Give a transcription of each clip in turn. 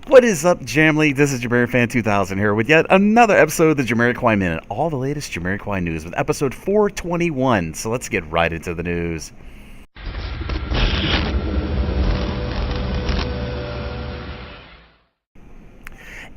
What is up, Jamily? This is JamiroFan2000 here with yet another episode of the Jamiroquai Minute. All the latest Jamiroquai news with episode 421. So let's get right into the news.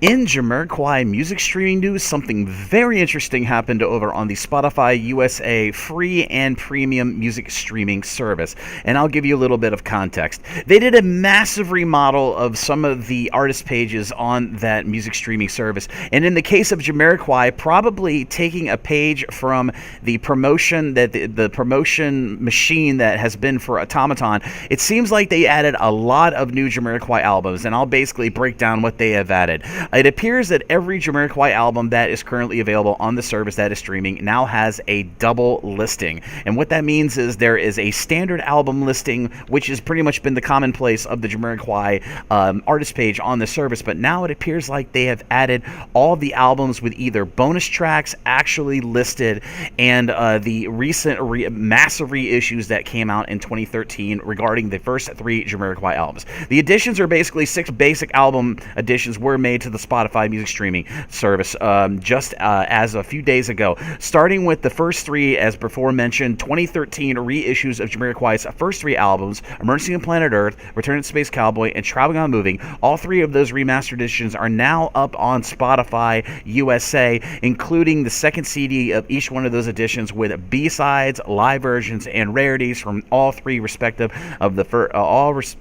In Jamiroquai music streaming news, something very interesting happened over on the Spotify USA free and premium music streaming service, and I'll give you a little bit of context. They did a massive remodel of some of the artist pages on that music streaming service, and in the case of Jamiroquai, probably taking a page from the promotion that the promotion machine that has been for Automaton, it seems like they added a lot of new Jamiroquai albums, and I'll basically break down what they have added. It appears that every Jamiroquai album that is currently available on the service that is streaming now has a double listing. And what that means is there is a standard album listing, which has pretty much been the commonplace of the Jamiroquai artist page on the service. But now it appears like they have added all the albums with either bonus tracks actually listed and the recent massive reissues that came out in 2013 regarding the first three Jamiroquai albums. The additions are basically 6 basic album additions were made to the Spotify music streaming service just as a few days ago, starting with the first 3, as before mentioned, 2013 reissues of Jamiroquai's first 3 albums, Emergency on Planet Earth, Return to Space Cowboy, and Traveling on Moving. All 3 of those remastered editions are now up on Spotify USA, including the second CD of each one of those editions with B-sides, live versions, and rarities from all 3 respective of the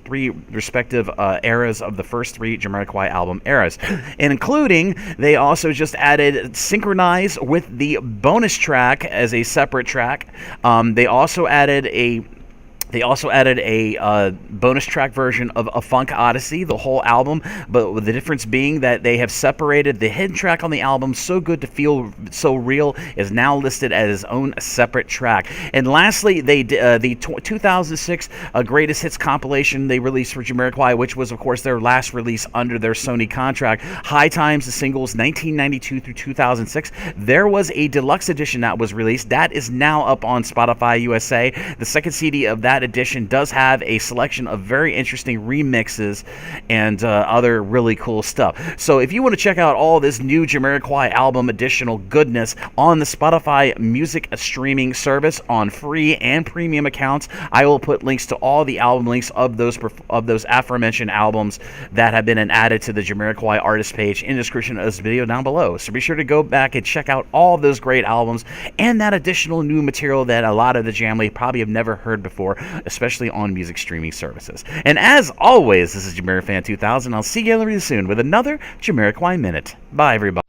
three respective eras of the first 3 Jamiroquai album eras. And including, they also just added Synkronized with the bonus track as a separate track. They also added a bonus track version of A Funk Odyssey, the whole album, but with the difference being that they have separated the hidden track on the album, So Good to Feel So Real, is now listed as its own separate track. And lastly, they the 2006 Greatest Hits compilation they released for Jamiroquai, which was, of course, their last release under their Sony contract. High Times, the singles 1992 through 2006. There was a deluxe edition that was released. That is now up on Spotify USA. The second CD of that edition does have a selection of very interesting remixes and other really cool stuff. So if you want to check out all this new Jamiroquai album additional goodness on the Spotify music streaming service on free and premium accounts, I will put links to all the album links of those aforementioned albums that have been added to the Jamiroquai artist page in the description of this video down below. So be sure to go back and check out all of those great albums and that additional new material that a lot of the Jamily probably have never heard before, especially on music streaming services. And as always, this is JamiroFan2000. I'll see you really soon with another Jamiroquai Minute. Bye, everybody.